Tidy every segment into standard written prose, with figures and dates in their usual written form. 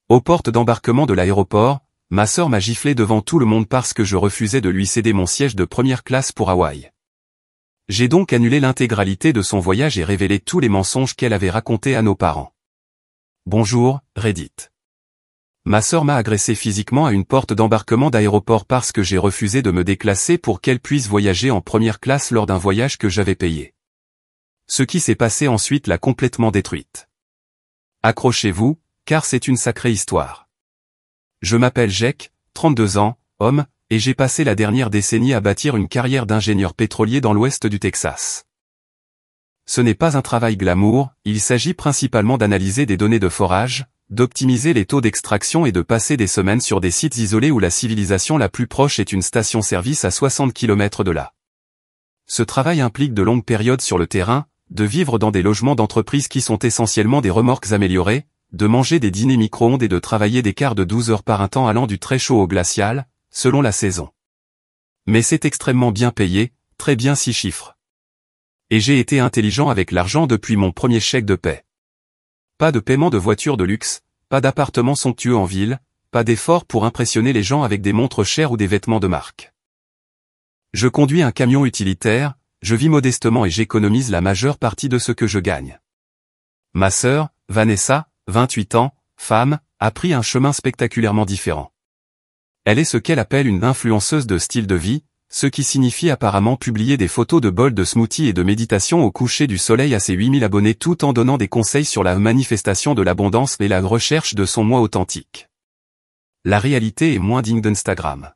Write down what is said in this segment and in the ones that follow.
Aux portes d'embarquement de l'aéroport, ma sœur m'a giflé devant tout le monde parce que je refusais de lui céder mon siège de première classe pour Hawaï. J'ai donc annulé l'intégralité de son voyage et révélé tous les mensonges qu'elle avait racontés à nos parents. Bonjour, Reddit. Ma sœur m'a agressé physiquement à une porte d'embarquement d'aéroport parce que j'ai refusé de me déclasser pour qu'elle puisse voyager en première classe lors d'un voyage que j'avais payé. Ce qui s'est passé ensuite l'a complètement détruite. Accrochez-vous, car c'est une sacrée histoire. Je m'appelle Jake, 32 ans, homme, et j'ai passé la dernière décennie à bâtir une carrière d'ingénieur pétrolier dans l'ouest du Texas. Ce n'est pas un travail glamour, il s'agit principalement d'analyser des données de forage, d'optimiser les taux d'extraction et de passer des semaines sur des sites isolés où la civilisation la plus proche est une station-service à 60 km de là. Ce travail implique de longues périodes sur le terrain, de vivre dans des logements d'entreprise qui sont essentiellement des remorques améliorées, de manger des dîners micro-ondes et de travailler des quarts de 12 heures par un temps allant du très chaud au glacial, selon la saison. Mais c'est extrêmement bien payé, très bien 6 chiffres. Et j'ai été intelligent avec l'argent depuis mon premier chèque de paie. Pas de paiement de voiture de luxe, pas d'appartement somptueux en ville, pas d'effort pour impressionner les gens avec des montres chères ou des vêtements de marque. Je conduis un camion utilitaire, je vis modestement et j'économise la majeure partie de ce que je gagne. Ma sœur, Vanessa, 28 ans, femme, a pris un chemin spectaculairement différent. Elle est ce qu'elle appelle une influenceuse de style de vie, ce qui signifie apparemment publier des photos de bols de smoothie et de méditation au coucher du soleil à ses 8000 abonnés tout en donnant des conseils sur la manifestation de l'abondance et la recherche de son moi authentique. La réalité est moins digne d'Instagram.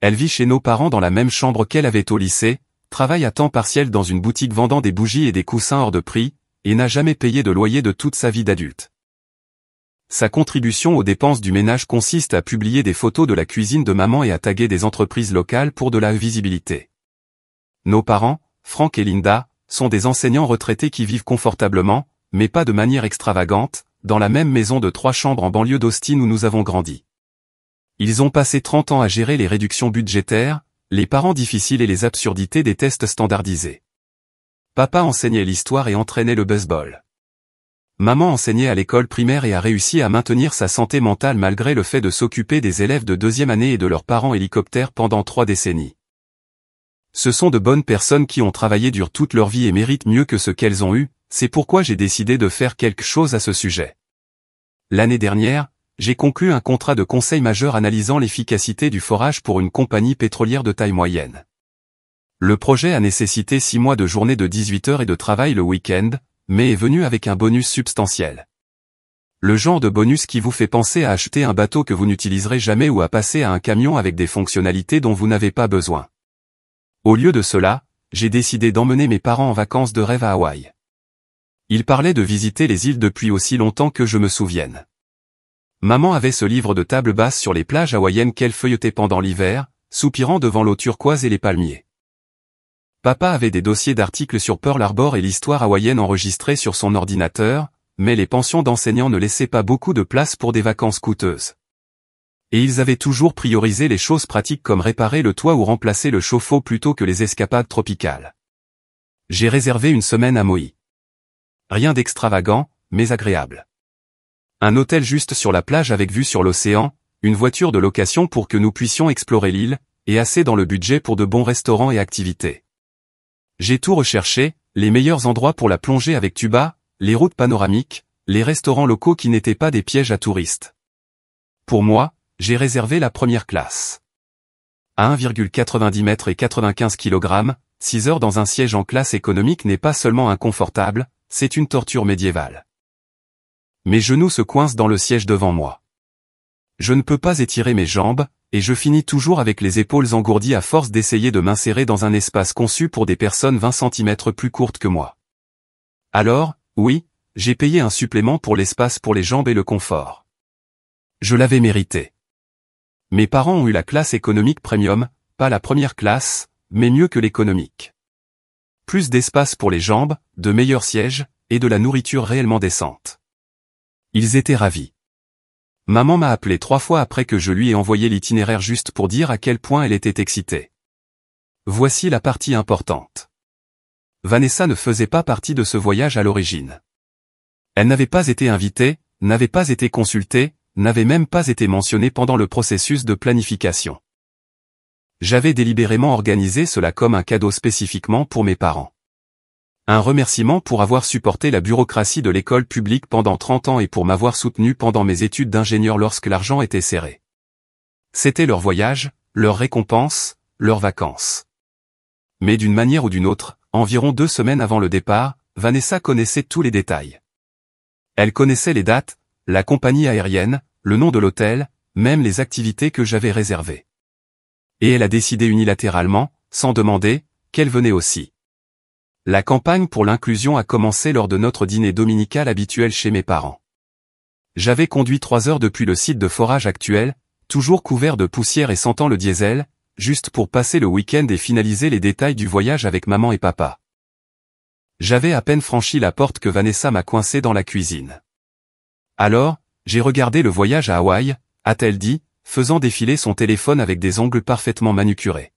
Elle vit chez nos parents dans la même chambre qu'elle avait au lycée, travaille à temps partiel dans une boutique vendant des bougies et des coussins hors de prix, et n'a jamais payé de loyer de toute sa vie d'adulte. Sa contribution aux dépenses du ménage consiste à publier des photos de la cuisine de maman et à taguer des entreprises locales pour de la visibilité. Nos parents, Frank et Linda, sont des enseignants retraités qui vivent confortablement, mais pas de manière extravagante, dans la même maison de 3 chambres en banlieue d'Austin où nous avons grandi. Ils ont passé 30 ans à gérer les réductions budgétaires, les parents difficiles et les absurdités des tests standardisés. Papa enseignait l'histoire et entraînait le baseball. Maman enseignait à l'école primaire et a réussi à maintenir sa santé mentale malgré le fait de s'occuper des élèves de 2e année et de leurs parents hélicoptères pendant 3 décennies. Ce sont de bonnes personnes qui ont travaillé dur toute leur vie et méritent mieux que ce qu'elles ont eu, c'est pourquoi j'ai décidé de faire quelque chose à ce sujet. L'année dernière, j'ai conclu un contrat de conseil majeur analysant l'efficacité du forage pour une compagnie pétrolière de taille moyenne. Le projet a nécessité 6 mois de journée de 18 heures et de travail le week-end, mais est venu avec un bonus substantiel. Le genre de bonus qui vous fait penser à acheter un bateau que vous n'utiliserez jamais ou à passer à un camion avec des fonctionnalités dont vous n'avez pas besoin. Au lieu de cela, j'ai décidé d'emmener mes parents en vacances de rêve à Hawaï. Ils parlaient de visiter les îles depuis aussi longtemps que je me souvienne. Maman avait ce livre de table basse sur les plages hawaïennes qu'elle feuilletait pendant l'hiver, soupirant devant l'eau turquoise et les palmiers. Papa avait des dossiers d'articles sur Pearl Harbor et l'histoire hawaïenne enregistrés sur son ordinateur, mais les pensions d'enseignants ne laissaient pas beaucoup de place pour des vacances coûteuses. Et ils avaient toujours priorisé les choses pratiques comme réparer le toit ou remplacer le chauffe-eau plutôt que les escapades tropicales. J'ai réservé une semaine à Maui. Rien d'extravagant, mais agréable. Un hôtel juste sur la plage avec vue sur l'océan, une voiture de location pour que nous puissions explorer l'île, et assez dans le budget pour de bons restaurants et activités. J'ai tout recherché, les meilleurs endroits pour la plongée avec tuba, les routes panoramiques, les restaurants locaux qui n'étaient pas des pièges à touristes. Pour moi, j'ai réservé la première classe. À 1,90 m et 95 kg, 6 heures dans un siège en classe économique n'est pas seulement inconfortable, c'est une torture médiévale. Mes genoux se coincent dans le siège devant moi. Je ne peux pas étirer mes jambes, et je finis toujours avec les épaules engourdies à force d'essayer de m'insérer dans un espace conçu pour des personnes 20 cm plus courtes que moi. Alors, oui, j'ai payé un supplément pour l'espace pour les jambes et le confort. Je l'avais mérité. Mes parents ont eu la classe économique premium, pas la première classe, mais mieux que l'économique. Plus d'espace pour les jambes, de meilleurs sièges, et de la nourriture réellement décente. Ils étaient ravis. Maman m'a appelé 3 fois après que je lui ai envoyé l'itinéraire juste pour dire à quel point elle était excitée. Voici la partie importante. Vanessa ne faisait pas partie de ce voyage à l'origine. Elle n'avait pas été invitée, n'avait pas été consultée, n'avait même pas été mentionné pendant le processus de planification. J'avais délibérément organisé cela comme un cadeau spécifiquement pour mes parents. Un remerciement pour avoir supporté la bureaucratie de l'école publique pendant 30 ans et pour m'avoir soutenu pendant mes études d'ingénieur lorsque l'argent était serré. C'était leur voyage, leur récompense, leurs vacances. Mais d'une manière ou d'une autre, environ 2 semaines avant le départ, Vanessa connaissait tous les détails. Elle connaissait les dates, la compagnie aérienne, le nom de l'hôtel, même les activités que j'avais réservées. Et elle a décidé unilatéralement, sans demander, qu'elle venait aussi. La campagne pour l'inclusion a commencé lors de notre dîner dominical habituel chez mes parents. J'avais conduit 3 heures depuis le site de forage actuel, toujours couvert de poussière et sentant le diesel, juste pour passer le week-end et finaliser les détails du voyage avec maman et papa. J'avais à peine franchi la porte que Vanessa m'a coincé dans la cuisine. Alors, j'ai regardé le voyage à Hawaï, a-t-elle dit, faisant défiler son téléphone avec des ongles parfaitement manucurés.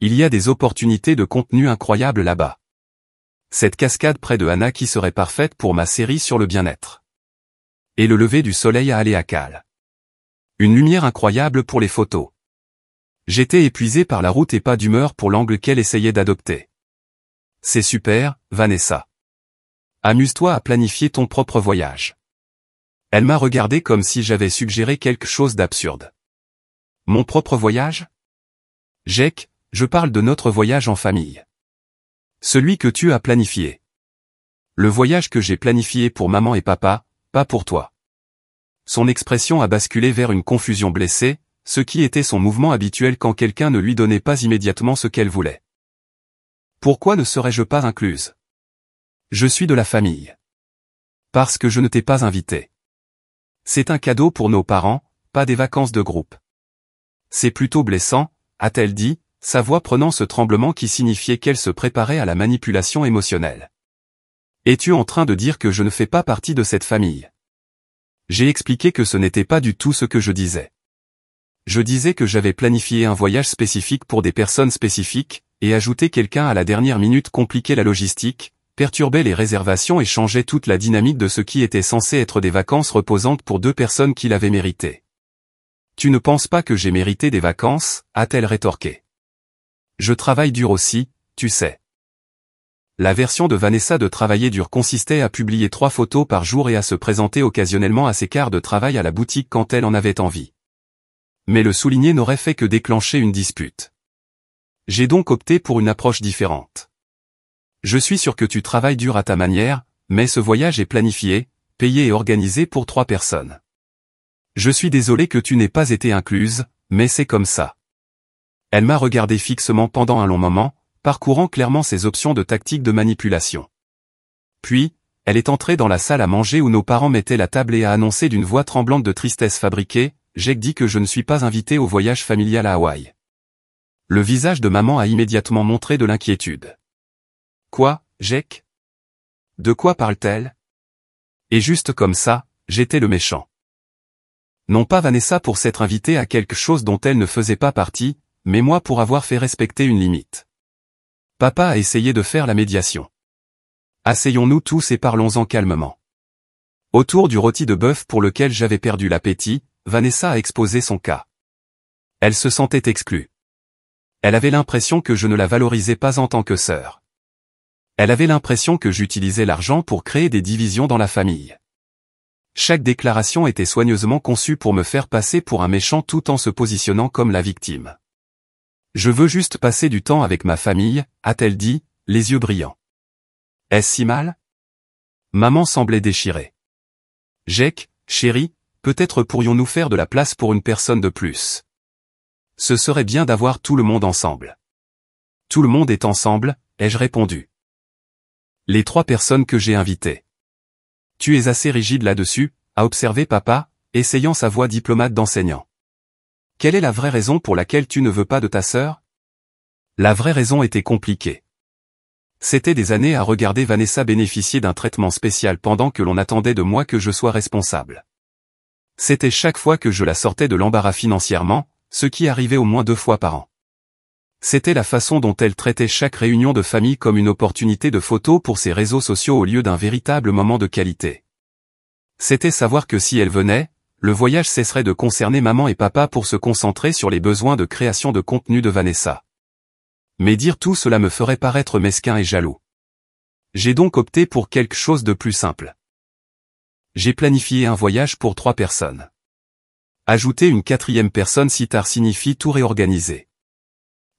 Il y a des opportunités de contenu incroyables là-bas. Cette cascade près de Hana qui serait parfaite pour ma série sur le bien-être. Et le lever du soleil à Haleakala. Une lumière incroyable pour les photos. J'étais épuisé par la route et pas d'humeur pour l'angle qu'elle essayait d'adopter. C'est super, Vanessa. Amuse-toi à planifier ton propre voyage. Elle m'a regardé comme si j'avais suggéré quelque chose d'absurde. Mon propre voyage? Jake, je parle de notre voyage en famille. Celui que tu as planifié. Le voyage que j'ai planifié pour maman et papa, pas pour toi. Son expression a basculé vers une confusion blessée, ce qui était son mouvement habituel quand quelqu'un ne lui donnait pas immédiatement ce qu'elle voulait. Pourquoi ne serais-je pas incluse? Je suis de la famille. Parce que je ne t'ai pas invité. C'est un cadeau pour nos parents, pas des vacances de groupe. C'est plutôt blessant, a-t-elle dit, sa voix prenant ce tremblement qui signifiait qu'elle se préparait à la manipulation émotionnelle. Es-tu en train de dire que je ne fais pas partie de cette famille? J'ai expliqué que ce n'était pas du tout ce que je disais. Je disais que j'avais planifié un voyage spécifique pour des personnes spécifiques, et ajouter quelqu'un à la dernière minute compliquait la logistique, perturbait les réservations et changeait toute la dynamique de ce qui était censé être des vacances reposantes pour 2 personnes qui l'avaient mérité. Tu ne penses pas que j'ai mérité des vacances, a-t-elle rétorqué. Je travaille dur aussi, tu sais. La version de Vanessa de travailler dur consistait à publier 3 photos par jour et à se présenter occasionnellement à ses quarts de travail à la boutique quand elle en avait envie. Mais le souligner n'aurait fait que déclencher une dispute. J'ai donc opté pour une approche différente. Je suis sûr que tu travailles dur à ta manière, mais ce voyage est planifié, payé et organisé pour 3 personnes. Je suis désolé que tu n'aies pas été incluse, mais c'est comme ça. Elle m'a regardé fixement pendant un long moment, parcourant clairement ses options de tactique de manipulation. Puis, elle est entrée dans la salle à manger où nos parents mettaient la table et a annoncé d'une voix tremblante de tristesse fabriquée, « Jake dit que je ne suis pas invité au voyage familial à Hawaï. » Le visage de maman a immédiatement montré de l'inquiétude. « Quoi, Jake? De quoi parle-t-elle? » Et juste comme ça, j'étais le méchant. Non pas Vanessa pour s'être invitée à quelque chose dont elle ne faisait pas partie, mais moi pour avoir fait respecter une limite. Papa a essayé de faire la médiation. Asseyons-nous tous et parlons-en calmement. Autour du rôti de bœuf pour lequel j'avais perdu l'appétit, Vanessa a exposé son cas. Elle se sentait exclue. Elle avait l'impression que je ne la valorisais pas en tant que sœur. Elle avait l'impression que j'utilisais l'argent pour créer des divisions dans la famille. Chaque déclaration était soigneusement conçue pour me faire passer pour un méchant tout en se positionnant comme la victime. Je veux juste passer du temps avec ma famille, a-t-elle dit, les yeux brillants. Est-ce si mal? Maman semblait déchirée. Jake, chérie, peut-être pourrions-nous faire de la place pour une personne de plus. Ce serait bien d'avoir tout le monde ensemble. Tout le monde est ensemble, ai-je répondu. Les 3 personnes que j'ai invitées. Tu es assez rigide là-dessus, a observé papa, essayant sa voix diplomate d'enseignant. Quelle est la vraie raison pour laquelle tu ne veux pas de ta sœur? La vraie raison était compliquée. C'était des années à regarder Vanessa bénéficier d'un traitement spécial pendant que l'on attendait de moi que je sois responsable. C'était chaque fois que je la sortais de l'embarras financièrement, ce qui arrivait au moins 2 fois par an. C'était la façon dont elle traitait chaque réunion de famille comme une opportunité de photo pour ses réseaux sociaux au lieu d'un véritable moment de qualité. C'était savoir que si elle venait, le voyage cesserait de concerner maman et papa pour se concentrer sur les besoins de création de contenu de Vanessa. Mais dire tout cela me ferait paraître mesquin et jaloux. J'ai donc opté pour quelque chose de plus simple. J'ai planifié un voyage pour 3 personnes. Ajouter une 4e personne si tard signifie tout réorganiser.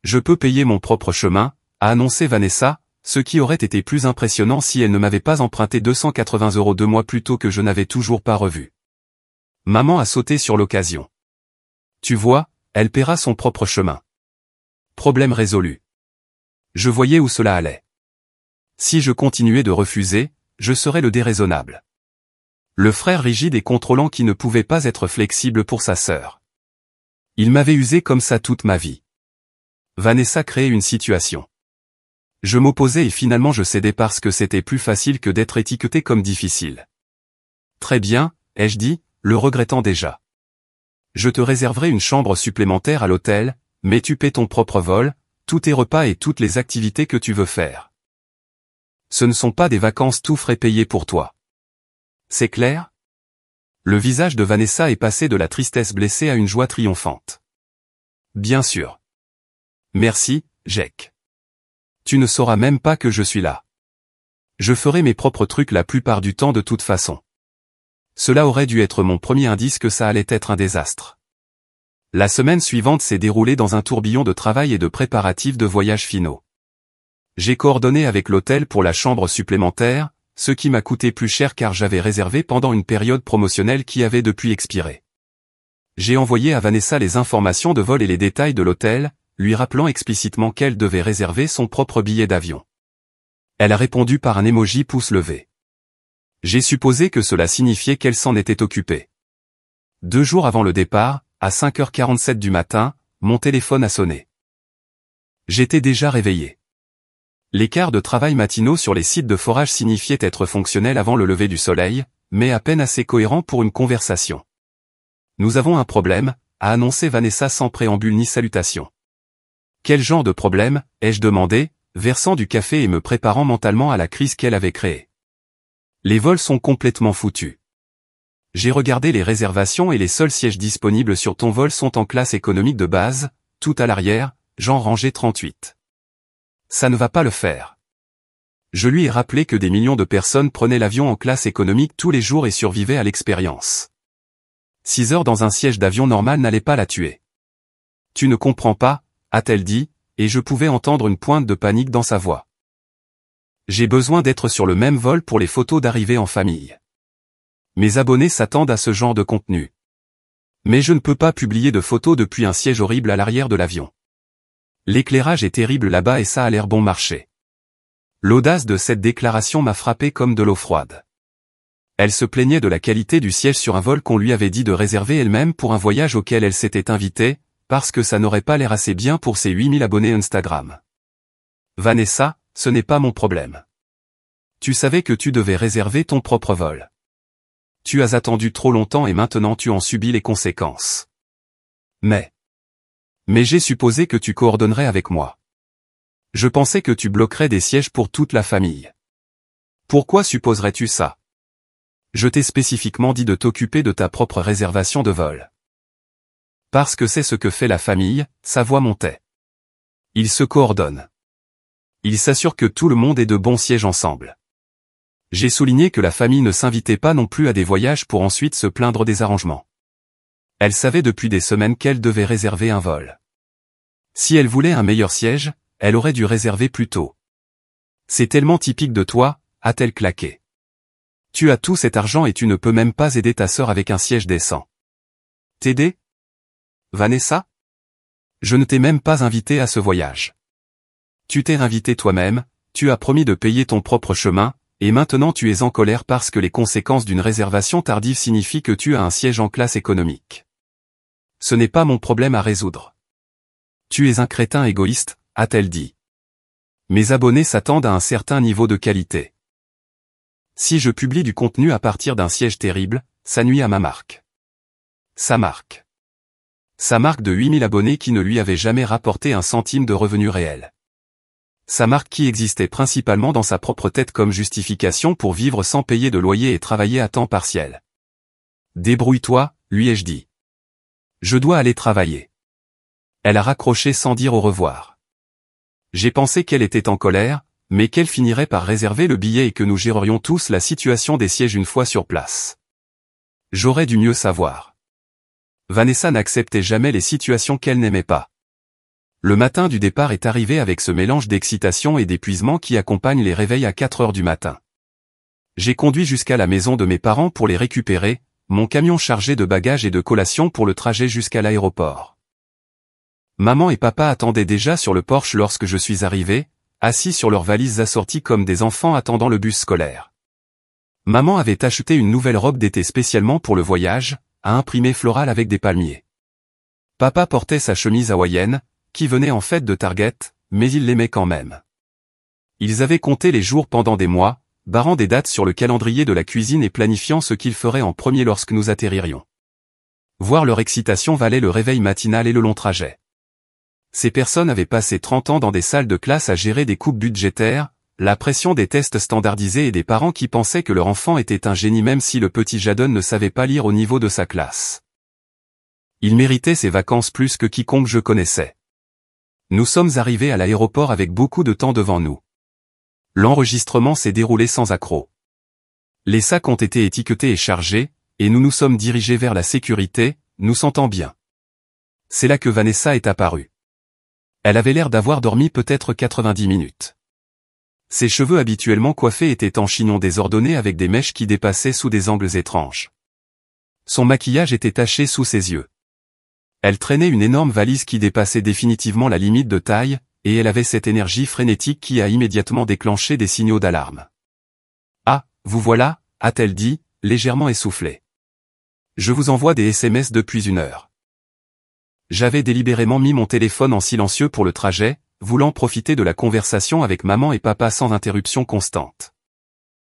Je peux payer mon propre chemin, a annoncé Vanessa, ce qui aurait été plus impressionnant si elle ne m'avait pas emprunté 280 € 2 mois plus tôt que je n'avais toujours pas revu. Maman a sauté sur l'occasion. Tu vois, elle paiera son propre chemin. Problème résolu. Je voyais où cela allait. Si je continuais de refuser, je serais le déraisonnable. Le frère rigide et contrôlant qui ne pouvait pas être flexible pour sa sœur. Il m'avait usé comme ça toute ma vie. Vanessa créait une situation. Je m'opposais et finalement je cédais parce que c'était plus facile que d'être étiqueté comme difficile. Très bien, ai-je dit, le regrettant déjà. Je te réserverai une chambre supplémentaire à l'hôtel, mais tu paies ton propre vol, tous tes repas et toutes les activités que tu veux faire. Ce ne sont pas des vacances tout frais payés pour toi. C'est clair? Le visage de Vanessa est passé de la tristesse blessée à une joie triomphante. Bien sûr. Merci, Jack. Tu ne sauras même pas que je suis là. Je ferai mes propres trucs la plupart du temps de toute façon. Cela aurait dû être mon premier indice que ça allait être un désastre. La semaine suivante s'est déroulée dans un tourbillon de travail et de préparatifs de voyages finaux. J'ai coordonné avec l'hôtel pour la chambre supplémentaire, ce qui m'a coûté plus cher car j'avais réservé pendant une période promotionnelle qui avait depuis expiré. J'ai envoyé à Vanessa les informations de vol et les détails de l'hôtel, lui rappelant explicitement qu'elle devait réserver son propre billet d'avion. Elle a répondu par un emoji pouce levé. J'ai supposé que cela signifiait qu'elle s'en était occupée. 2 jours avant le départ, à 5h47 du matin, mon téléphone a sonné. J'étais déjà réveillé. Les quarts de travail matinaux sur les sites de forage signifiaient être fonctionnels avant le lever du soleil, mais à peine assez cohérents pour une conversation. Nous avons un problème, a annoncé Vanessa sans préambule ni salutation. Quel genre de problème, ai-je demandé, versant du café et me préparant mentalement à la crise qu'elle avait créée. Les vols sont complètement foutus. J'ai regardé les réservations et les seuls sièges disponibles sur ton vol sont en classe économique de base, tout à l'arrière, genre rangée 38. Ça ne va pas le faire. Je lui ai rappelé que des millions de personnes prenaient l'avion en classe économique tous les jours et survivaient à l'expérience. 6 heures dans un siège d'avion normal n'allait pas la tuer. Tu ne comprends pas, a-t-elle dit, et je pouvais entendre une pointe de panique dans sa voix. J'ai besoin d'être sur le même vol pour les photos d'arrivée en famille. Mes abonnés s'attendent à ce genre de contenu. Mais je ne peux pas publier de photos depuis un siège horrible à l'arrière de l'avion. L'éclairage est terrible là-bas et ça a l'air bon marché. L'audace de cette déclaration m'a frappé comme de l'eau froide. Elle se plaignait de la qualité du siège sur un vol qu'on lui avait dit de réserver elle-même pour un voyage auquel elle s'était invitée, parce que ça n'aurait pas l'air assez bien pour ses 8000 abonnés Instagram. Vanessa, ce n'est pas mon problème. Tu savais que tu devais réserver ton propre vol. Tu as attendu trop longtemps et maintenant tu en subis les conséquences. Mais j'ai supposé que tu coordonnerais avec moi. Je pensais que tu bloquerais des sièges pour toute la famille. Pourquoi supposerais-tu ça? Je t'ai spécifiquement dit de t'occuper de ta propre réservation de vol. Parce que c'est ce que fait la famille, sa voix montait. Ils se coordonnent. Ils s'assurent que tout le monde ait de bons sièges ensemble. J'ai souligné que la famille ne s'invitait pas non plus à des voyages pour ensuite se plaindre des arrangements. Elle savait depuis des semaines qu'elle devait réserver un vol. Si elle voulait un meilleur siège, elle aurait dû réserver plus tôt. C'est tellement typique de toi, a-t-elle claqué. Tu as tout cet argent et tu ne peux même pas aider ta sœur avec un siège décent. T'aider? Vanessa? Je ne t'ai même pas invité à ce voyage. Tu t'es invité toi-même, tu as promis de payer ton propre chemin, et maintenant tu es en colère parce que les conséquences d'une réservation tardive signifient que tu as un siège en classe économique. Ce n'est pas mon problème à résoudre. Tu es un crétin égoïste, a-t-elle dit. Mes abonnés s'attendent à un certain niveau de qualité. Si je publie du contenu à partir d'un siège terrible, ça nuit à ma marque. Sa marque. Sa marque de 8000 abonnés qui ne lui avait jamais rapporté un centime de revenu réel. Sa marque qui existait principalement dans sa propre tête comme justification pour vivre sans payer de loyer et travailler à temps partiel. Débrouille-toi, lui ai-je dit. Je dois aller travailler. Elle a raccroché sans dire au revoir. J'ai pensé qu'elle était en colère, mais qu'elle finirait par réserver le billet et que nous gérerions tous la situation des sièges une fois sur place. J'aurais dû mieux savoir. Vanessa n'acceptait jamais les situations qu'elle n'aimait pas. Le matin du départ est arrivé avec ce mélange d'excitation et d'épuisement qui accompagne les réveils à 4 heures du matin. J'ai conduit jusqu'à la maison de mes parents pour les récupérer, mon camion chargé de bagages et de collations pour le trajet jusqu'à l'aéroport. Maman et papa attendaient déjà sur le porche lorsque je suis arrivé, assis sur leurs valises assorties comme des enfants attendant le bus scolaire. Maman avait acheté une nouvelle robe d'été spécialement pour le voyage, à imprimer floral avec des palmiers. Papa portait sa chemise hawaïenne, qui venait en fait de Target, mais il l'aimait quand même. Ils avaient compté les jours pendant des mois, barrant des dates sur le calendrier de la cuisine et planifiant ce qu'ils feraient en premier lorsque nous atterririons. Voir leur excitation valait le réveil matinal et le long trajet. Ces personnes avaient passé 30 ans dans des salles de classe à gérer des coupes budgétaires, la pression des tests standardisés et des parents qui pensaient que leur enfant était un génie même si le petit Jadon ne savait pas lire au niveau de sa classe. Il méritait ses vacances plus que quiconque je connaissais. Nous sommes arrivés à l'aéroport avec beaucoup de temps devant nous. L'enregistrement s'est déroulé sans accroc. Les sacs ont été étiquetés et chargés, et nous nous sommes dirigés vers la sécurité, nous sentant bien. C'est là que Vanessa est apparue. Elle avait l'air d'avoir dormi peut-être 90 minutes. Ses cheveux habituellement coiffés étaient en chignon désordonné avec des mèches qui dépassaient sous des angles étranges. Son maquillage était taché sous ses yeux. Elle traînait une énorme valise qui dépassait définitivement la limite de taille, et elle avait cette énergie frénétique qui a immédiatement déclenché des signaux d'alarme. « Ah, vous voilà » a-t-elle dit, légèrement essoufflée. « Je vous envoie des SMS depuis 1 heure. » J'avais délibérément mis mon téléphone en silencieux pour le trajet, voulant profiter de la conversation avec maman et papa sans interruption constante.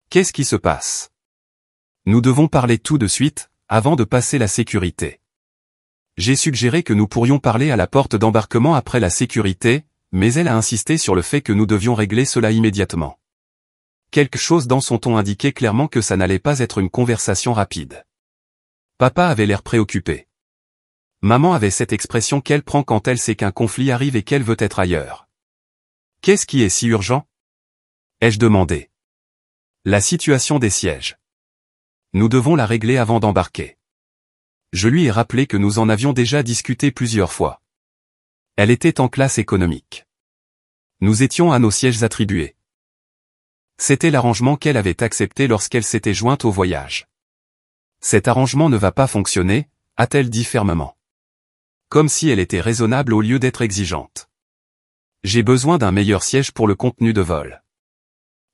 Qu'est-ce qui se passe? Nous devons parler tout de suite, avant de passer la sécurité. J'ai suggéré que nous pourrions parler à la porte d'embarquement après la sécurité, mais elle a insisté sur le fait que nous devions régler cela immédiatement. Quelque chose dans son ton indiquait clairement que ça n'allait pas être une conversation rapide. Papa avait l'air préoccupé. Maman avait cette expression qu'elle prend quand elle sait qu'un conflit arrive et qu'elle veut être ailleurs. « Qu'est-ce qui est si urgent ?» ai-je demandé. « La situation des sièges. Nous devons la régler avant d'embarquer. » Je lui ai rappelé que nous en avions déjà discuté plusieurs fois. Elle était en classe économique. Nous étions à nos sièges attribués. C'était l'arrangement qu'elle avait accepté lorsqu'elle s'était jointe au voyage. Cet arrangement ne va pas fonctionner, a-t-elle dit fermement. Comme si elle était raisonnable au lieu d'être exigeante. J'ai besoin d'un meilleur siège pour le contenu de vol.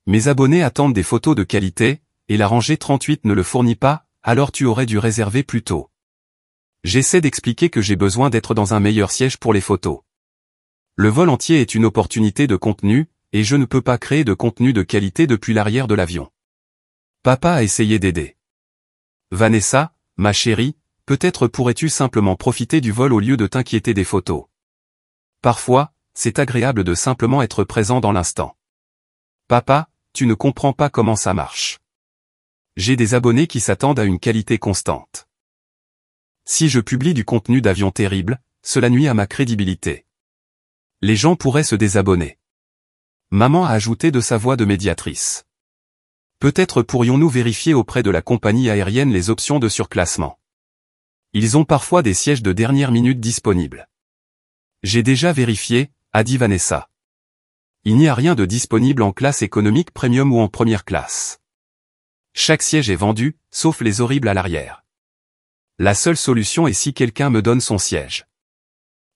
Mes abonnés attendent des photos de qualité, et la rangée 38 ne le fournit pas, alors tu aurais dû réserver plus tôt. J'essaie d'expliquer que j'ai besoin d'être dans un meilleur siège pour les photos. Le vol entier est une opportunité de contenu, et je ne peux pas créer de contenu de qualité depuis l'arrière de l'avion. Papa a essayé d'aider. Vanessa, ma chérie, peut-être pourrais-tu simplement profiter du vol au lieu de t'inquiéter des photos. Parfois, c'est agréable de simplement être présent dans l'instant. Papa, tu ne comprends pas comment ça marche. J'ai des abonnés qui s'attendent à une qualité constante. Si je publie du contenu d'avion terrible, cela nuit à ma crédibilité. Les gens pourraient se désabonner. Maman a ajouté de sa voix de médiatrice. Peut-être pourrions-nous vérifier auprès de la compagnie aérienne les options de surclassement. Ils ont parfois des sièges de dernière minute disponibles. J'ai déjà vérifié, a dit Vanessa. Il n'y a rien de disponible en classe économique premium ou en première classe. Chaque siège est vendu, sauf les horribles à l'arrière. La seule solution est si quelqu'un me donne son siège.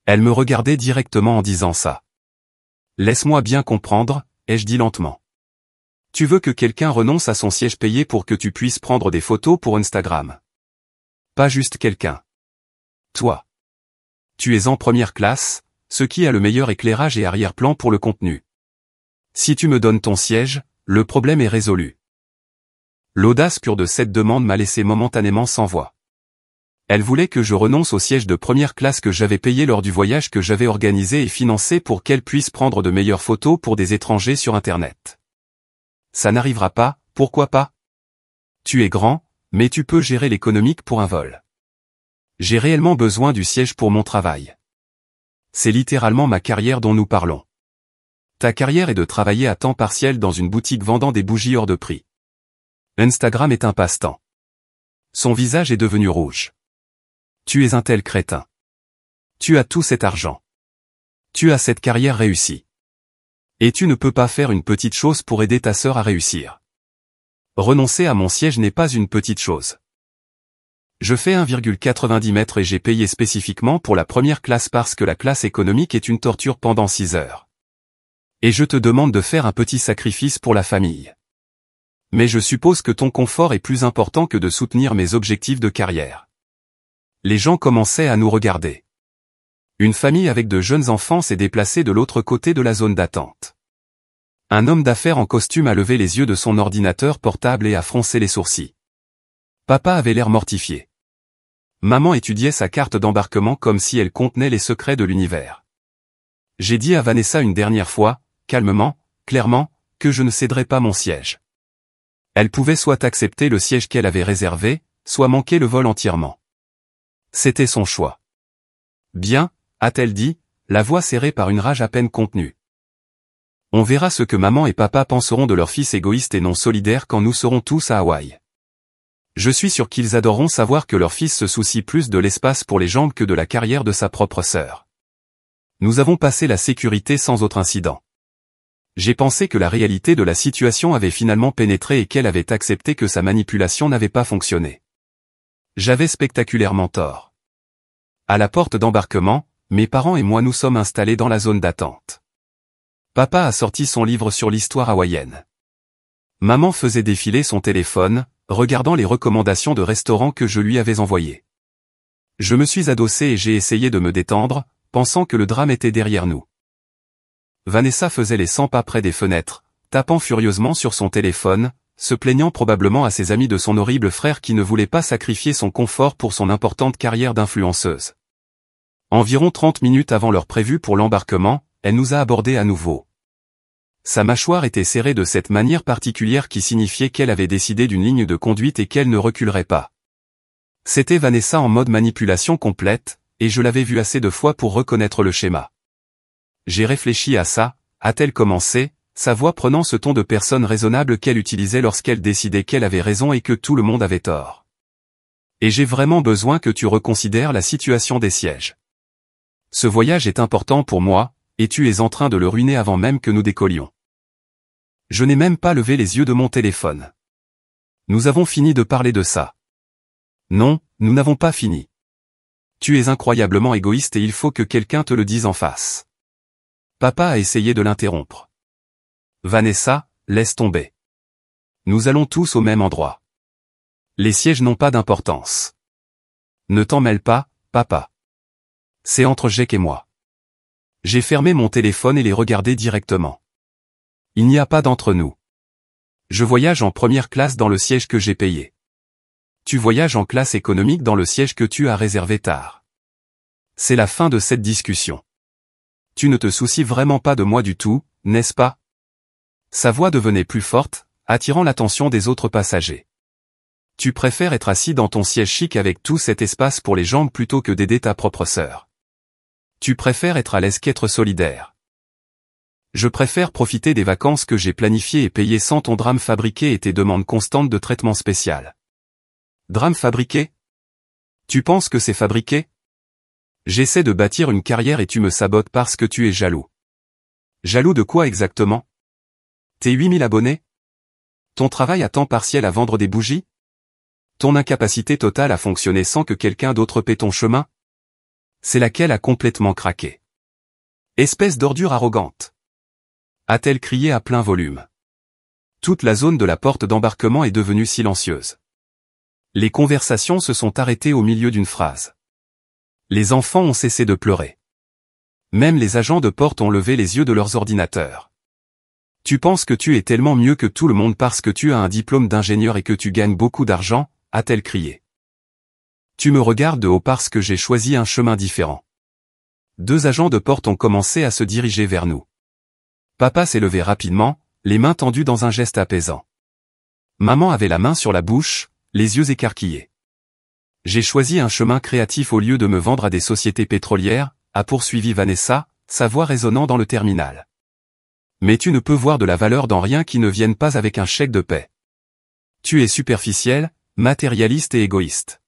Elle me regardait directement en disant ça. Laisse-moi bien comprendre, ai-je dit lentement. Tu veux que quelqu'un renonce à son siège payé pour que tu puisses prendre des photos pour Instagram. Pas juste quelqu'un. Toi. Tu es en première classe, ce qui a le meilleur éclairage et arrière-plan pour le contenu. Si tu me donnes ton siège, le problème est résolu. L'audace pure de cette demande m'a laissé momentanément sans voix. Elle voulait que je renonce au siège de première classe que j'avais payé lors du voyage que j'avais organisé et financé pour qu'elle puisse prendre de meilleures photos pour des étrangers sur Internet. Ça n'arrivera pas, pourquoi pas? Tu es grand, mais tu peux gérer l'économique pour un vol. J'ai réellement besoin du siège pour mon travail. C'est littéralement ma carrière dont nous parlons. Ta carrière est de travailler à temps partiel dans une boutique vendant des bougies hors de prix. Instagram est un passe-temps. Son visage est devenu rouge. Tu es un tel crétin. Tu as tout cet argent. Tu as cette carrière réussie. Et tu ne peux pas faire une petite chose pour aider ta sœur à réussir. Renoncer à mon siège n'est pas une petite chose. Je fais 1,90 mètres et j'ai payé spécifiquement pour la première classe parce que la classe économique est une torture pendant 6 heures. Et je te demande de faire un petit sacrifice pour la famille. Mais je suppose que ton confort est plus important que de soutenir mes objectifs de carrière. Les gens commençaient à nous regarder. Une famille avec de jeunes enfants s'est déplacée de l'autre côté de la zone d'attente. Un homme d'affaires en costume a levé les yeux de son ordinateur portable et a froncé les sourcils. Papa avait l'air mortifié. Maman étudiait sa carte d'embarquement comme si elle contenait les secrets de l'univers. J'ai dit à Vanessa une dernière fois, calmement, clairement, que je ne céderais pas mon siège. Elle pouvait soit accepter le siège qu'elle avait réservé, soit manquer le vol entièrement. C'était son choix. Bien, a-t-elle dit, la voix serrée par une rage à peine contenue. On verra ce que maman et papa penseront de leur fils égoïste et non solidaire quand nous serons tous à Hawaï. Je suis sûr qu'ils adoreront savoir que leur fils se soucie plus de l'espace pour les jambes que de la carrière de sa propre sœur. Nous avons passé la sécurité sans autre incident. J'ai pensé que la réalité de la situation avait finalement pénétré et qu'elle avait accepté que sa manipulation n'avait pas fonctionné. J'avais spectaculairement tort. À la porte d'embarquement, mes parents et moi nous sommes installés dans la zone d'attente. Papa a sorti son livre sur l'histoire hawaïenne. Maman faisait défiler son téléphone, regardant les recommandations de restaurants que je lui avais envoyées. Je me suis adossé et j'ai essayé de me détendre, pensant que le drame était derrière nous. Vanessa faisait les 100 pas près des fenêtres, tapant furieusement sur son téléphone, se plaignant probablement à ses amis de son horrible frère qui ne voulait pas sacrifier son confort pour son importante carrière d'influenceuse. Environ 30 minutes avant l'heure prévue pour l'embarquement, elle nous a abordés à nouveau. Sa mâchoire était serrée de cette manière particulière qui signifiait qu'elle avait décidé d'une ligne de conduite et qu'elle ne reculerait pas. C'était Vanessa en mode manipulation complète, et je l'avais vue assez de fois pour reconnaître le schéma. J'ai réfléchi à ça, a-t-elle commencé, sa voix prenant ce ton de personne raisonnable qu'elle utilisait lorsqu'elle décidait qu'elle avait raison et que tout le monde avait tort. Et j'ai vraiment besoin que tu reconsidères la situation des sièges. Ce voyage est important pour moi, et tu es en train de le ruiner avant même que nous décollions. Je n'ai même pas levé les yeux de mon téléphone. Nous avons fini de parler de ça. Non, nous n'avons pas fini. Tu es incroyablement égoïste et il faut que quelqu'un te le dise en face. Papa a essayé de l'interrompre. Vanessa, laisse tomber. Nous allons tous au même endroit. Les sièges n'ont pas d'importance. Ne t'en mêle pas, papa. C'est entre Jake et moi. J'ai fermé mon téléphone et les regardé directement. Il n'y a pas d'entre nous. Je voyage en première classe dans le siège que j'ai payé. Tu voyages en classe économique dans le siège que tu as réservé tard. C'est la fin de cette discussion. Tu ne te soucies vraiment pas de moi du tout, n'est-ce pas? Sa voix devenait plus forte, attirant l'attention des autres passagers. Tu préfères être assis dans ton siège chic avec tout cet espace pour les jambes plutôt que d'aider ta propre sœur. Tu préfères être à l'aise qu'être solidaire. Je préfère profiter des vacances que j'ai planifiées et payer sans ton drame fabriqué et tes demandes constantes de traitement spécial. Drame fabriqué? Tu penses que c'est fabriqué? J'essaie de bâtir une carrière et tu me sabotes parce que tu es jaloux. Jaloux de quoi exactement? Tes 8000 abonnés? Ton travail à temps partiel à vendre des bougies? Ton incapacité totale à fonctionner sans que quelqu'un d'autre paie ton chemin? C'est laquelle a complètement craqué. Espèce d'ordure arrogante. A-t-elle crié à plein volume. Toute la zone de la porte d'embarquement est devenue silencieuse. Les conversations se sont arrêtées au milieu d'une phrase. Les enfants ont cessé de pleurer. Même les agents de porte ont levé les yeux de leurs ordinateurs. Tu penses que tu es tellement mieux que tout le monde parce que tu as un diplôme d'ingénieur et que tu gagnes beaucoup d'argent, a-t-elle crié. Tu me regardes de haut parce que j'ai choisi un chemin différent. 2 agents de porte ont commencé à se diriger vers nous. Papa s'est levé rapidement, les mains tendues dans un geste apaisant. Maman avait la main sur la bouche, les yeux écarquillés. J'ai choisi un chemin créatif au lieu de me vendre à des sociétés pétrolières, a poursuivi Vanessa, sa voix résonnant dans le terminal. Mais tu ne peux voir de la valeur dans rien qui ne vienne pas avec un chèque de paie. Tu es superficiel, matérialiste et égoïste.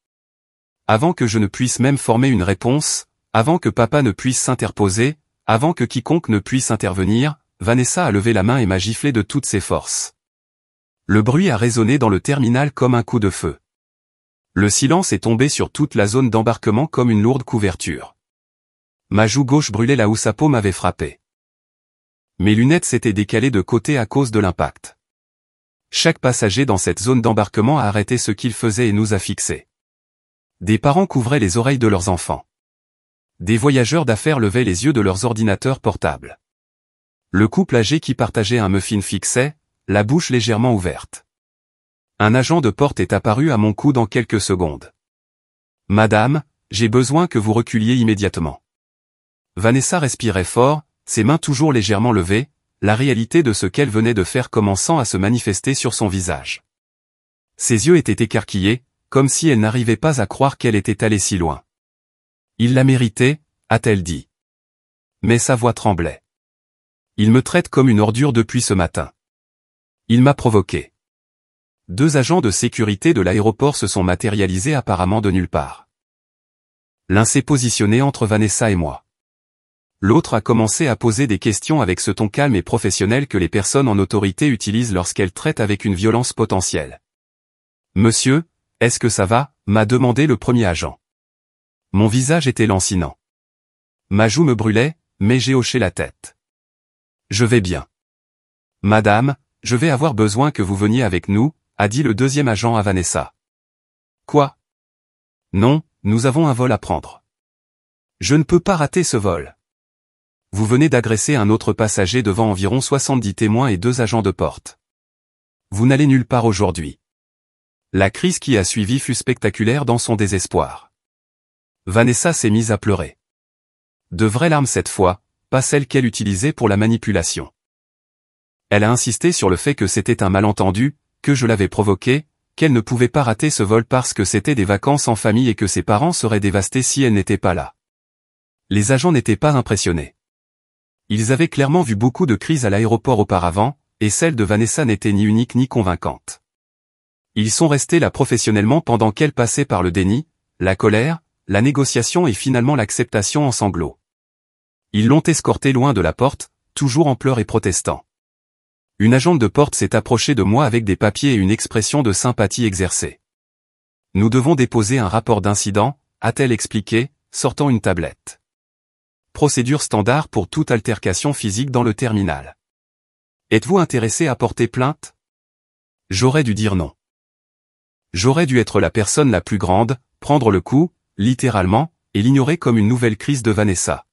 Avant que je ne puisse même former une réponse, avant que papa ne puisse s'interposer, avant que quiconque ne puisse intervenir, Vanessa a levé la main et m'a giflé de toutes ses forces. Le bruit a résonné dans le terminal comme un coup de feu. Le silence est tombé sur toute la zone d'embarquement comme une lourde couverture. Ma joue gauche brûlait là où sa paume m'avait frappé. Mes lunettes s'étaient décalées de côté à cause de l'impact. Chaque passager dans cette zone d'embarquement a arrêté ce qu'il faisait et nous a fixés. Des parents couvraient les oreilles de leurs enfants. Des voyageurs d'affaires levaient les yeux de leurs ordinateurs portables. Le couple âgé qui partageait un muffin fixait, la bouche légèrement ouverte. Un agent de porte est apparu à mon coude en quelques secondes. « Madame, j'ai besoin que vous reculiez immédiatement. » Vanessa respirait fort, ses mains toujours légèrement levées, la réalité de ce qu'elle venait de faire commençant à se manifester sur son visage. Ses yeux étaient écarquillés, comme si elle n'arrivait pas à croire qu'elle était allée si loin. « Il l'a mérité, a-t-elle dit. Mais sa voix tremblait. Il me traite comme une ordure depuis ce matin. Il m'a provoqué. 2 agents de sécurité de l'aéroport se sont matérialisés apparemment de nulle part. L'un s'est positionné entre Vanessa et moi. L'autre a commencé à poser des questions avec ce ton calme et professionnel que les personnes en autorité utilisent lorsqu'elles traitent avec une violence potentielle. « Monsieur, est-ce que ça va ?» m'a demandé le premier agent. Mon visage était lancinant. Ma joue me brûlait, mais j'ai hoché la tête. « Je vais bien. »« Madame, je vais avoir besoin que vous veniez avec nous, » a dit le deuxième agent à Vanessa. « Quoi ? » ?»« Non, nous avons un vol à prendre. »« Je ne peux pas rater ce vol. » Vous venez d'agresser un autre passager devant environ 70 témoins et 2 agents de porte. Vous n'allez nulle part aujourd'hui. La crise qui a suivi fut spectaculaire dans son désespoir. Vanessa s'est mise à pleurer. De vraies larmes cette fois, pas celles qu'elle utilisait pour la manipulation. Elle a insisté sur le fait que c'était un malentendu, que je l'avais provoqué, qu'elle ne pouvait pas rater ce vol parce que c'était des vacances en famille et que ses parents seraient dévastés si elle n'était pas là. Les agents n'étaient pas impressionnés. Ils avaient clairement vu beaucoup de crises à l'aéroport auparavant, et celle de Vanessa n'était ni unique ni convaincante. Ils sont restés là professionnellement pendant qu'elle passait par le déni, la colère, la négociation et finalement l'acceptation en sanglots. Ils l'ont escortée loin de la porte, toujours en pleurs et protestant. Une agente de porte s'est approchée de moi avec des papiers et une expression de sympathie exercée. « Nous devons déposer un rapport d'incident », a-t-elle expliqué, sortant une tablette. Procédure standard pour toute altercation physique dans le terminal. Êtes-vous intéressé à porter plainte? J'aurais dû dire non. J'aurais dû être la personne la plus grande, prendre le coup, littéralement, et l'ignorer comme une nouvelle crise de Vanessa.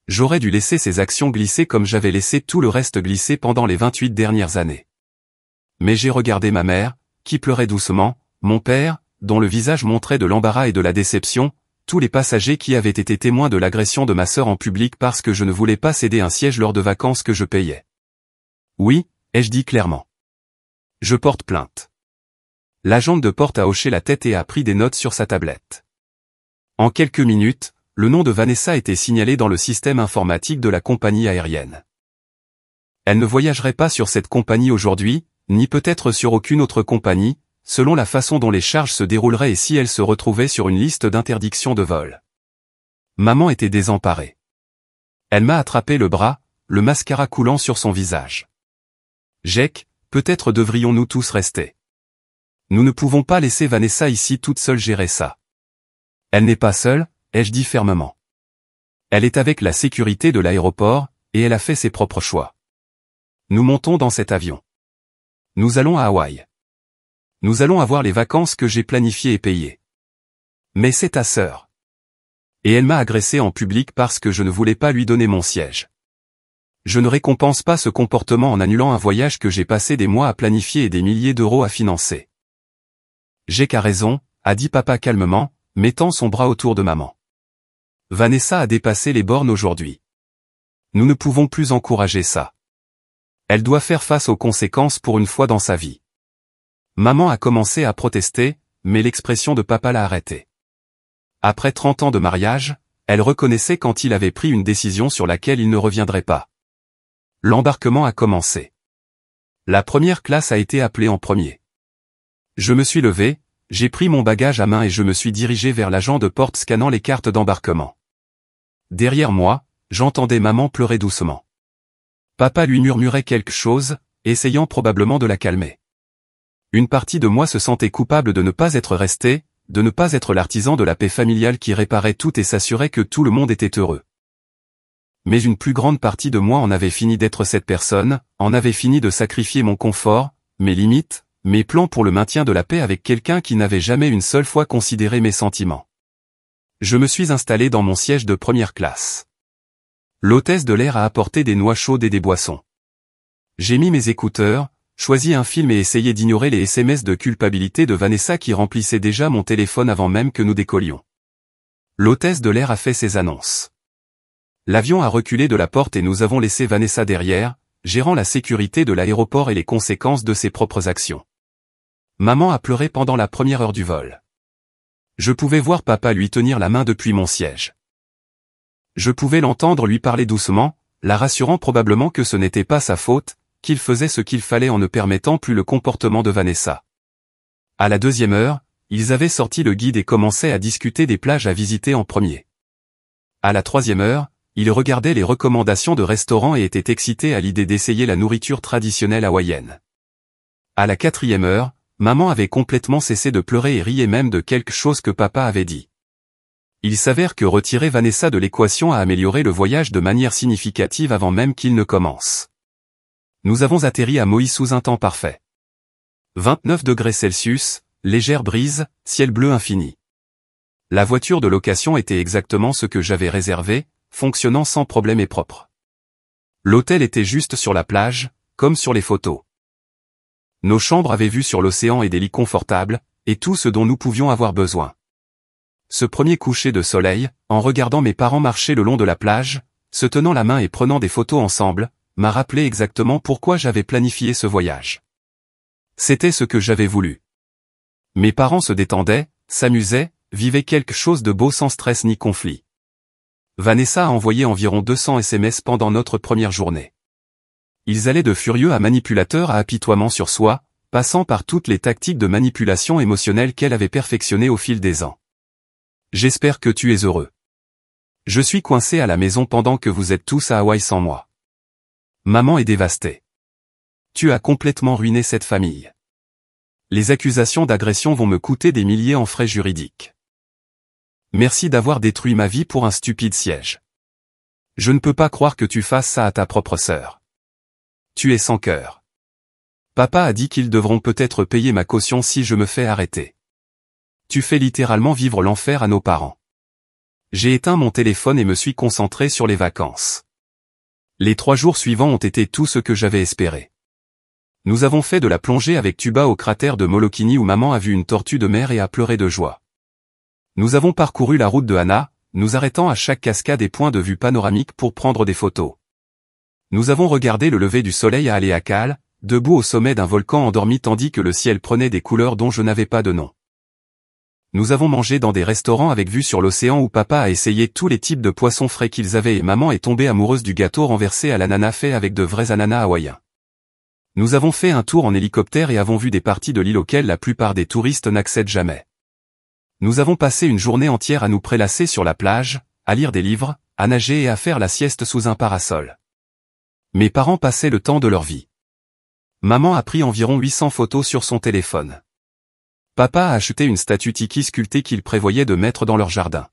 J'aurais dû laisser ses actions glisser comme j'avais laissé tout le reste glisser pendant les 28 dernières années. Mais j'ai regardé ma mère, qui pleurait doucement, mon père, dont le visage montrait de l'embarras et de la déception, tous les passagers qui avaient été témoins de l'agression de ma sœur en public parce que je ne voulais pas céder un siège lors de vacances que je payais. Oui, ai-je dit clairement. Je porte plainte. L'agente de porte a hoché la tête et a pris des notes sur sa tablette. En quelques minutes, le nom de Vanessa était signalé dans le système informatique de la compagnie aérienne. Elle ne voyagerait pas sur cette compagnie aujourd'hui, ni peut-être sur aucune autre compagnie, selon la façon dont les charges se dérouleraient et si elle se retrouvait sur une liste d'interdiction de vol. Maman était désemparée. Elle m'a attrapé le bras, le mascara coulant sur son visage. Jake, peut-être devrions-nous tous rester. Nous ne pouvons pas laisser Vanessa ici toute seule gérer ça. Elle n'est pas seule, ai-je dit fermement. Elle est avec la sécurité de l'aéroport, et elle a fait ses propres choix. Nous montons dans cet avion. Nous allons à Hawaï. Nous allons avoir les vacances que j'ai planifiées et payées. Mais c'est ta sœur. Et elle m'a agressé en public parce que je ne voulais pas lui donner mon siège. Je ne récompense pas ce comportement en annulant un voyage que j'ai passé des mois à planifier et des milliers d'euros à financer. Jake a raison, a dit papa calmement, mettant son bras autour de maman. Vanessa a dépassé les bornes aujourd'hui. Nous ne pouvons plus encourager ça. Elle doit faire face aux conséquences pour une fois dans sa vie. Maman a commencé à protester, mais l'expression de papa l'a arrêtée. Après 30 ans de mariage, elle reconnaissait quand il avait pris une décision sur laquelle il ne reviendrait pas. L'embarquement a commencé. La première classe a été appelée en premier. Je me suis levé, j'ai pris mon bagage à main et je me suis dirigé vers l'agent de porte scannant les cartes d'embarquement. Derrière moi, j'entendais maman pleurer doucement. Papa lui murmurait quelque chose, essayant probablement de la calmer. Une partie de moi se sentait coupable de ne pas être resté, de ne pas être l'artisan de la paix familiale qui réparait tout et s'assurait que tout le monde était heureux. Mais une plus grande partie de moi en avait fini d'être cette personne, en avait fini de sacrifier mon confort, mes limites, mes plans pour le maintien de la paix avec quelqu'un qui n'avait jamais une seule fois considéré mes sentiments. Je me suis installé dans mon siège de première classe. L'hôtesse de l'air a apporté des noix chaudes et des boissons. J'ai mis mes écouteurs, choisi un film et essayé d'ignorer les SMS de culpabilité de Vanessa qui remplissaient déjà mon téléphone avant même que nous décollions. L'hôtesse de l'air a fait ses annonces. L'avion a reculé de la porte et nous avons laissé Vanessa derrière, gérant la sécurité de l'aéroport et les conséquences de ses propres actions. Maman a pleuré pendant la première heure du vol. Je pouvais voir papa lui tenir la main depuis mon siège. Je pouvais l'entendre lui parler doucement, la rassurant probablement que ce n'était pas sa faute, qu'il faisait ce qu'il fallait en ne permettant plus le comportement de Vanessa. À la deuxième heure, ils avaient sorti le guide et commençaient à discuter des plages à visiter en premier. À la troisième heure, ils regardaient les recommandations de restaurants et étaient excités à l'idée d'essayer la nourriture traditionnelle hawaïenne. À la quatrième heure, maman avait complètement cessé de pleurer et riait même de quelque chose que papa avait dit. Il s'avère que retirer Vanessa de l'équation a amélioré le voyage de manière significative avant même qu'il ne commence. Nous avons atterri à Maui sous un temps parfait. 29 degrés Celsius, légère brise, ciel bleu infini. La voiture de location était exactement ce que j'avais réservé, fonctionnant sans problème et propre. L'hôtel était juste sur la plage, comme sur les photos. Nos chambres avaient vue sur l'océan et des lits confortables, et tout ce dont nous pouvions avoir besoin. Ce premier coucher de soleil, en regardant mes parents marcher le long de la plage, se tenant la main et prenant des photos ensemble, m'a rappelé exactement pourquoi j'avais planifié ce voyage. C'était ce que j'avais voulu. Mes parents se détendaient, s'amusaient, vivaient quelque chose de beau sans stress ni conflit. Vanessa a envoyé environ 200 SMS pendant notre première journée. Ils allaient de furieux à manipulateurs à apitoiement sur soi, passant par toutes les tactiques de manipulation émotionnelle qu'elle avait perfectionnées au fil des ans. J'espère que tu es heureux. Je suis coincé à la maison pendant que vous êtes tous à Hawaï sans moi. Maman est dévastée. Tu as complètement ruiné cette famille. Les accusations d'agression vont me coûter des milliers en frais juridiques. Merci d'avoir détruit ma vie pour un stupide siège. Je ne peux pas croire que tu fasses ça à ta propre sœur. Tu es sans cœur. Papa a dit qu'ils devront peut-être payer ma caution si je me fais arrêter. Tu fais littéralement vivre l'enfer à nos parents. J'ai éteint mon téléphone et me suis concentré sur les vacances. Les 3 jours suivants ont été tout ce que j'avais espéré. Nous avons fait de la plongée avec tuba au cratère de Molokini où maman a vu une tortue de mer et a pleuré de joie. Nous avons parcouru la route de Hana, nous arrêtant à chaque cascade et point de vue panoramique pour prendre des photos. Nous avons regardé le lever du soleil à Haleakala, debout au sommet d'un volcan endormi tandis que le ciel prenait des couleurs dont je n'avais pas de nom. Nous avons mangé dans des restaurants avec vue sur l'océan où papa a essayé tous les types de poissons frais qu'ils avaient et maman est tombée amoureuse du gâteau renversé à l'ananas fait avec de vrais ananas hawaïens. Nous avons fait un tour en hélicoptère et avons vu des parties de l'île auxquelles la plupart des touristes n'accèdent jamais. Nous avons passé une journée entière à nous prélasser sur la plage, à lire des livres, à nager et à faire la sieste sous un parasol. Mes parents passaient le temps de leur vie. Maman a pris environ 800 photos sur son téléphone. Papa a acheté une statue tiki sculptée qu'il prévoyait de mettre dans leur jardin.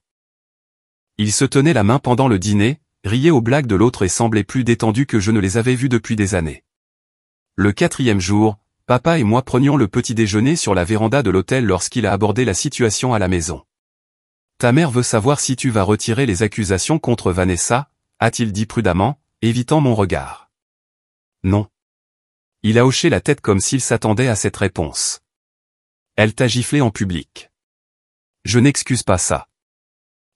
Ils se tenaient la main pendant le dîner, riaient aux blagues de l'autre et semblaient plus détendus que je ne les avais vus depuis des années. Le 4e jour, papa et moi prenions le petit déjeuner sur la véranda de l'hôtel lorsqu'il a abordé la situation à la maison. Ta mère veut savoir si tu vas retirer les accusations contre Vanessa, a-t-il dit prudemment, évitant mon regard. Non. Il a hoché la tête comme s'il s'attendait à cette réponse. Elle t'a giflé en public. Je n'excuse pas ça.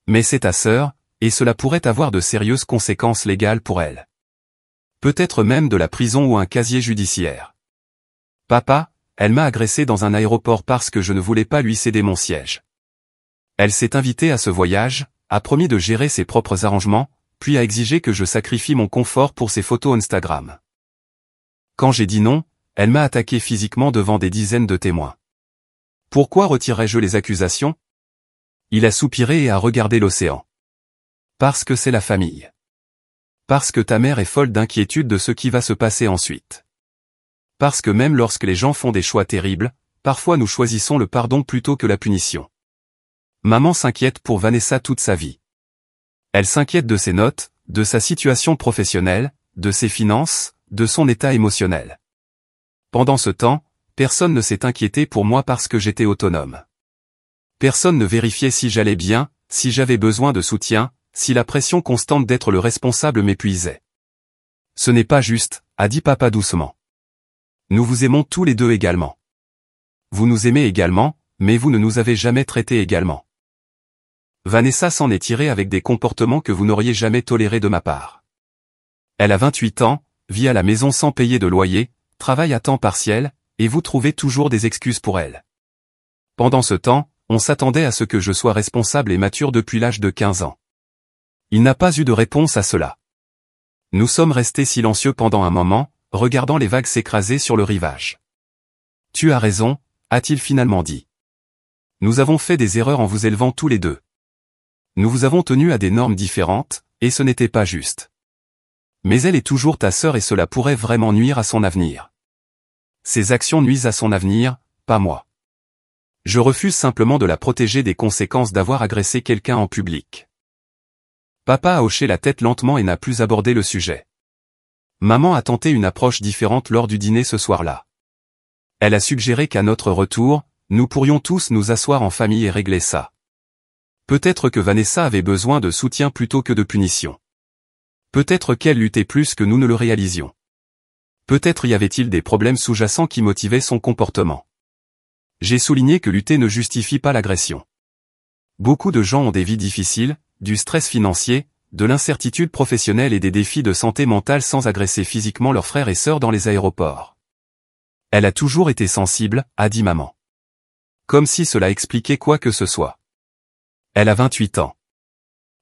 Mais c'est ta sœur, et cela pourrait avoir de sérieuses conséquences légales pour elle. Peut-être même de la prison ou un casier judiciaire. Papa, elle m'a agressé dans un aéroport parce que je ne voulais pas lui céder mon siège. Elle s'est invitée à ce voyage, a promis de gérer ses propres arrangements, puis a exigé que je sacrifie mon confort pour ses photos Instagram. Quand j'ai dit non, elle m'a attaqué physiquement devant des dizaines de témoins. Pourquoi retirerais-je les accusations? Il a soupiré et a regardé l'océan. Parce que c'est la famille. Parce que ta mère est folle d'inquiétude de ce qui va se passer ensuite. Parce que même lorsque les gens font des choix terribles, parfois nous choisissons le pardon plutôt que la punition. Maman s'inquiète pour Vanessa toute sa vie. Elle s'inquiète de ses notes, de sa situation professionnelle, de ses finances, de son état émotionnel. Pendant ce temps, personne ne s'est inquiété pour moi parce que j'étais autonome. Personne ne vérifiait si j'allais bien, si j'avais besoin de soutien, si la pression constante d'être le responsable m'épuisait. Ce n'est pas juste, a dit papa doucement. Nous vous aimons tous les deux également. Vous nous aimez également, mais vous ne nous avez jamais traités également. Vanessa s'en est tirée avec des comportements que vous n'auriez jamais tolérés de ma part. Elle a 28 ans, vit à la maison sans payer de loyer, travaille à temps partiel, et vous trouvez toujours des excuses pour elle. Pendant ce temps, on s'attendait à ce que je sois responsable et mature depuis l'âge de 15 ans. Il n'a pas eu de réponse à cela. Nous sommes restés silencieux pendant un moment, regardant les vagues s'écraser sur le rivage. Tu as raison, a-t-il finalement dit. Nous avons fait des erreurs en vous élevant tous les deux. Nous vous avons tenu à des normes différentes, et ce n'était pas juste. Mais elle est toujours ta sœur et cela pourrait vraiment nuire à son avenir. Ses actions nuisent à son avenir, pas moi. Je refuse simplement de la protéger des conséquences d'avoir agressé quelqu'un en public. Papa a hoché la tête lentement et n'a plus abordé le sujet. Maman a tenté une approche différente lors du dîner ce soir-là. Elle a suggéré qu'à notre retour, nous pourrions tous nous asseoir en famille et régler ça. Peut-être que Vanessa avait besoin de soutien plutôt que de punition. Peut-être qu'elle luttait plus que nous ne le réalisions. Peut-être y avait-il des problèmes sous-jacents qui motivaient son comportement. J'ai souligné que lutter ne justifie pas l'agression. Beaucoup de gens ont des vies difficiles, du stress financier, de l'incertitude professionnelle et des défis de santé mentale sans agresser physiquement leurs frères et sœurs dans les aéroports. Elle a toujours été sensible, a dit maman. Comme si cela expliquait quoi que ce soit. Elle a 28 ans.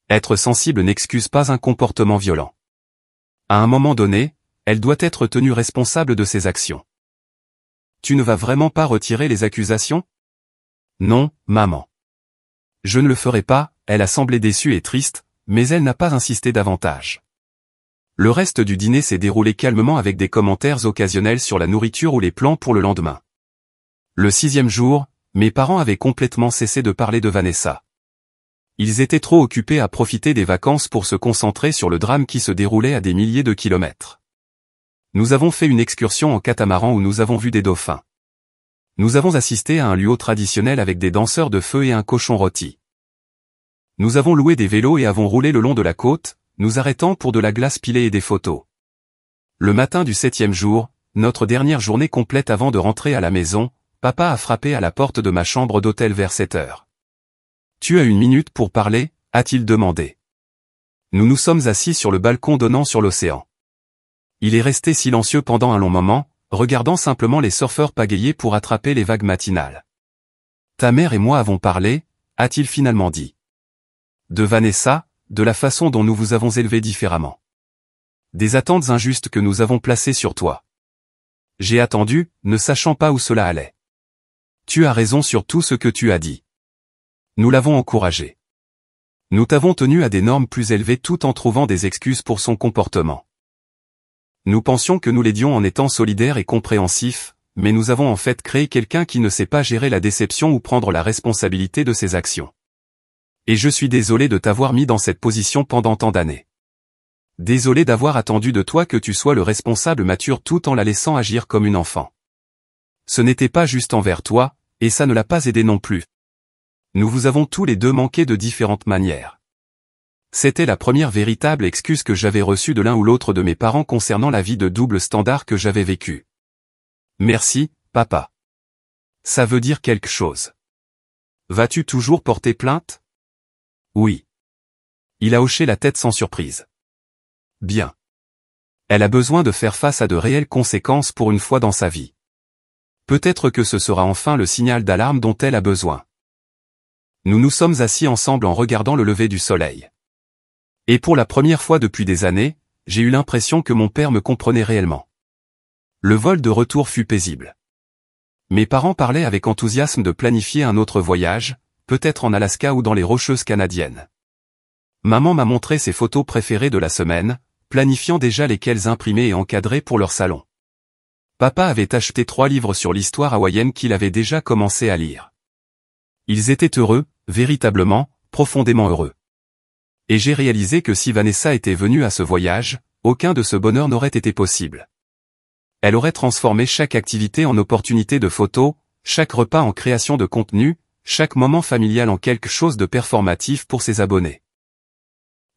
Être sensible n'excuse pas un comportement violent. À un moment donné, elle doit être tenue responsable de ses actions. Tu ne vas vraiment pas retirer les accusations? Non, maman. Je ne le ferai pas, elle a semblé déçue et triste, mais elle n'a pas insisté davantage. Le reste du dîner s'est déroulé calmement avec des commentaires occasionnels sur la nourriture ou les plans pour le lendemain. Le 6e jour, mes parents avaient complètement cessé de parler de Vanessa. Ils étaient trop occupés à profiter des vacances pour se concentrer sur le drame qui se déroulait à des milliers de kilomètres. Nous avons fait une excursion en catamaran où nous avons vu des dauphins. Nous avons assisté à un luau traditionnel avec des danseurs de feu et un cochon rôti. Nous avons loué des vélos et avons roulé le long de la côte, nous arrêtant pour de la glace pilée et des photos. Le matin du 7e jour, notre dernière journée complète avant de rentrer à la maison, papa a frappé à la porte de ma chambre d'hôtel vers 7 heures. Tu as une minute pour parler, a-t-il demandé. Nous nous sommes assis sur le balcon donnant sur l'océan. Il est resté silencieux pendant un long moment, regardant simplement les surfeurs pagayer pour attraper les vagues matinales. Ta mère et moi avons parlé, a-t-il finalement dit. De Vanessa, de la façon dont nous vous avons élevé différemment. Des attentes injustes que nous avons placées sur toi. J'ai attendu, ne sachant pas où cela allait. Tu as raison sur tout ce que tu as dit. Nous l'avons encouragé. Nous t'avons tenu à des normes plus élevées tout en trouvant des excuses pour son comportement. Nous pensions que nous l'aidions en étant solidaires et compréhensifs, mais nous avons en fait créé quelqu'un qui ne sait pas gérer la déception ou prendre la responsabilité de ses actions. Et je suis désolé de t'avoir mis dans cette position pendant tant d'années. Désolé d'avoir attendu de toi que tu sois le responsable mature tout en la laissant agir comme une enfant. Ce n'était pas juste envers toi, et ça ne l'a pas aidé non plus. Nous vous avons tous les deux manqué de différentes manières. C'était la première véritable excuse que j'avais reçue de l'un ou l'autre de mes parents concernant la vie de double standard que j'avais vécue. Merci, papa. Ça veut dire quelque chose. Vas-tu toujours porter plainte? Oui. Il a hoché la tête sans surprise. Bien. Elle a besoin de faire face à de réelles conséquences pour une fois dans sa vie. Peut-être que ce sera enfin le signal d'alarme dont elle a besoin. Nous nous sommes assis ensemble en regardant le lever du soleil. Et pour la première fois depuis des années, j'ai eu l'impression que mon père me comprenait réellement. Le vol de retour fut paisible. Mes parents parlaient avec enthousiasme de planifier un autre voyage, peut-être en Alaska ou dans les Rocheuses canadiennes. Maman m'a montré ses photos préférées de la semaine, planifiant déjà lesquelles imprimer et encadrer pour leur salon. Papa avait acheté 3 livres sur l'histoire hawaïenne qu'il avait déjà commencé à lire. Ils étaient heureux, véritablement, profondément heureux. Et j'ai réalisé que si Vanessa était venue à ce voyage, aucun de ce bonheur n'aurait été possible. Elle aurait transformé chaque activité en opportunité de photos, chaque repas en création de contenu, chaque moment familial en quelque chose de performatif pour ses abonnés.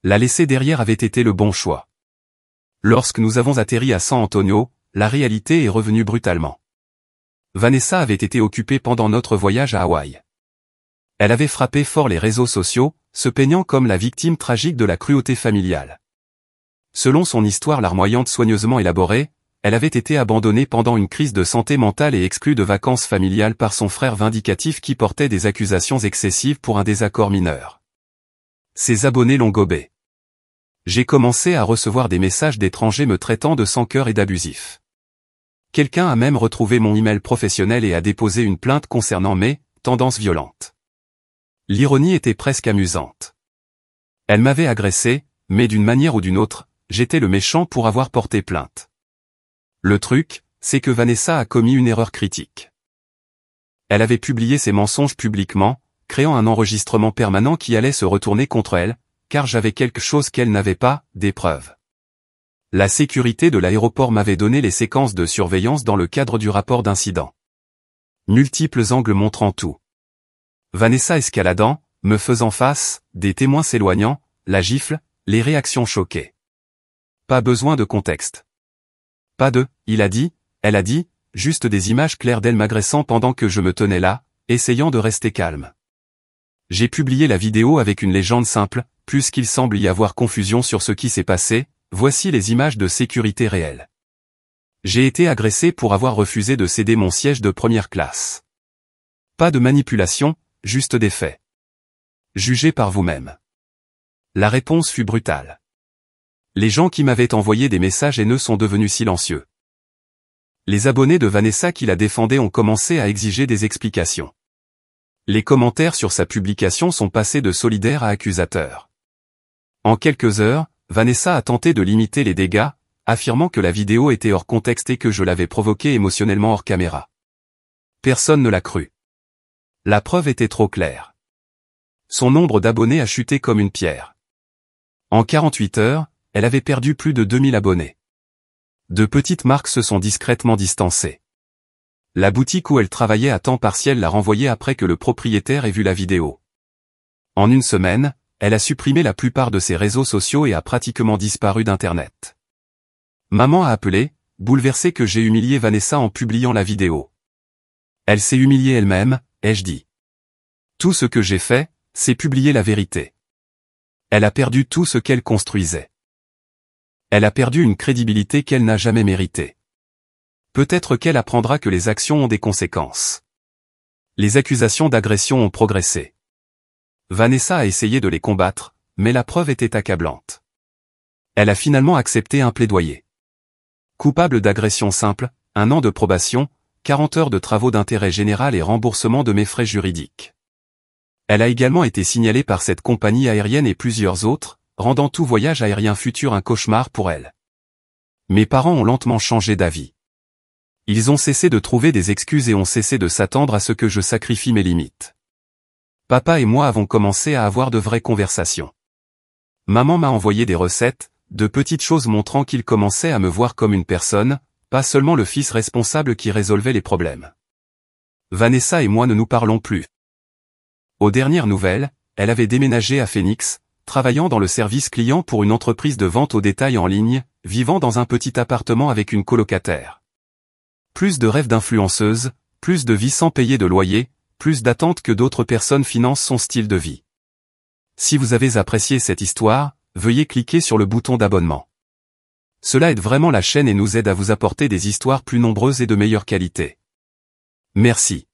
La laisser derrière avait été le bon choix. Lorsque nous avons atterri à San Antonio, la réalité est revenue brutalement. Vanessa avait été occupée pendant notre voyage à Hawaï. Elle avait frappé fort les réseaux sociaux, se peignant comme la victime tragique de la cruauté familiale. Selon son histoire larmoyante soigneusement élaborée, elle avait été abandonnée pendant une crise de santé mentale et exclue de vacances familiales par son frère vindicatif qui portait des accusations excessives pour un désaccord mineur. Ses abonnés l'ont gobé. J'ai commencé à recevoir des messages d'étrangers me traitant de sans-cœur et d'abusif. Quelqu'un a même retrouvé mon email professionnel et a déposé une plainte concernant mes tendances violentes. L'ironie était presque amusante. Elle m'avait agressé, mais d'une manière ou d'une autre, j'étais le méchant pour avoir porté plainte. Le truc, c'est que Vanessa a commis une erreur critique. Elle avait publié ses mensonges publiquement, créant un enregistrement permanent qui allait se retourner contre elle, car j'avais quelque chose qu'elle n'avait pas, des preuves. La sécurité de l'aéroport m'avait donné les séquences de surveillance dans le cadre du rapport d'incident. Multiples angles montrant tout. Vanessa escaladant, me faisant face, des témoins s'éloignant, la gifle, les réactions choquées. Pas besoin de contexte. Pas de, il a dit, elle a dit, juste des images claires d'elle m'agressant pendant que je me tenais là, essayant de rester calme. J'ai publié la vidéo avec une légende simple, puisqu'il semble y avoir confusion sur ce qui s'est passé, voici les images de sécurité réelles. J'ai été agressé pour avoir refusé de céder mon siège de première classe. Pas de manipulation, juste des faits. Jugez par vous-même. La réponse fut brutale. Les gens qui m'avaient envoyé des messages haineux sont devenus silencieux. Les abonnés de Vanessa qui la défendaient ont commencé à exiger des explications. Les commentaires sur sa publication sont passés de solidaires à accusateurs. En quelques heures, Vanessa a tenté de limiter les dégâts, affirmant que la vidéo était hors contexte et que je l'avais provoquée émotionnellement hors caméra. Personne ne l'a cru. La preuve était trop claire. Son nombre d'abonnés a chuté comme une pierre. En 48 heures, elle avait perdu plus de 2000 abonnés. De petites marques se sont discrètement distancées. La boutique où elle travaillait à temps partiel l'a renvoyée après que le propriétaire ait vu la vidéo. En une semaine, elle a supprimé la plupart de ses réseaux sociaux et a pratiquement disparu d'Internet. Maman a appelé, bouleversée que j'ai humilié Vanessa en publiant la vidéo. Elle s'est humiliée elle-même, ai-je dit. Tout ce que j'ai fait, c'est publier la vérité. Elle a perdu tout ce qu'elle construisait. Elle a perdu une crédibilité qu'elle n'a jamais méritée. Peut-être qu'elle apprendra que les actions ont des conséquences. Les accusations d'agression ont progressé. Vanessa a essayé de les combattre, mais la preuve était accablante. Elle a finalement accepté un plaidoyer. Coupable d'agression simple, 1 an de probation, 40 heures de travaux d'intérêt général et remboursement de mes frais juridiques. Elle a également été signalée par cette compagnie aérienne et plusieurs autres, rendant tout voyage aérien futur un cauchemar pour elle. Mes parents ont lentement changé d'avis. Ils ont cessé de trouver des excuses et ont cessé de s'attendre à ce que je sacrifie mes limites. Papa et moi avons commencé à avoir de vraies conversations. Maman m'a envoyé des recettes, de petites choses montrant qu'il commençait à me voir comme une personne, pas seulement le fils responsable qui résolvait les problèmes. Vanessa et moi ne nous parlons plus. Aux dernières nouvelles, elle avait déménagé à Phoenix, travaillant dans le service client pour une entreprise de vente au détail en ligne, vivant dans un petit appartement avec une colocataire. Plus de rêves d'influenceuse, plus de vie sans payer de loyer, plus d'attentes que d'autres personnes financent son style de vie. Si vous avez apprécié cette histoire, veuillez cliquer sur le bouton d'abonnement. Cela aide vraiment la chaîne et nous aide à vous apporter des histoires plus nombreuses et de meilleure qualité. Merci.